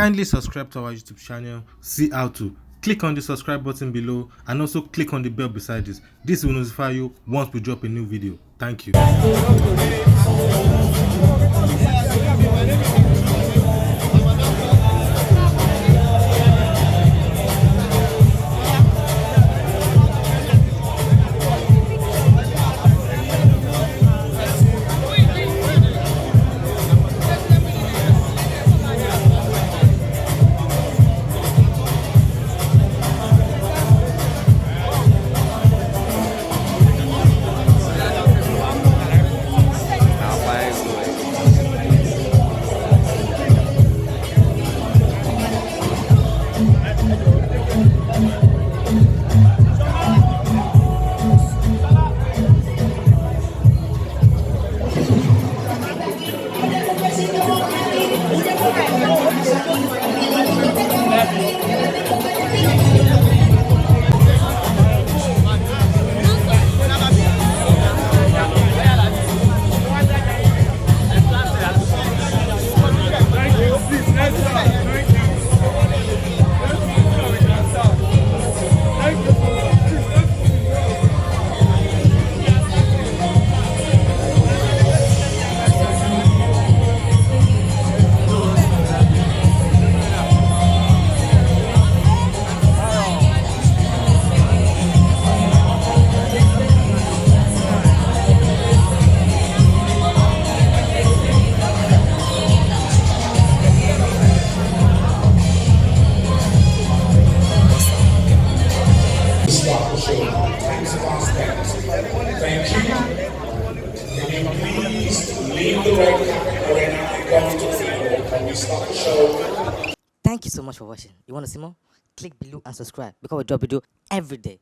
Kindly subscribe to our YouTube channel, see how to. Click on the subscribe button below and also click on the bell beside this. This will notify you once we drop a new video. Thank you. Thank you. Can you please leave the red carpet arena and go to the field? Can we start the show? Thank you so much for watching. You want to see more? Click below and subscribe because we drop video every day.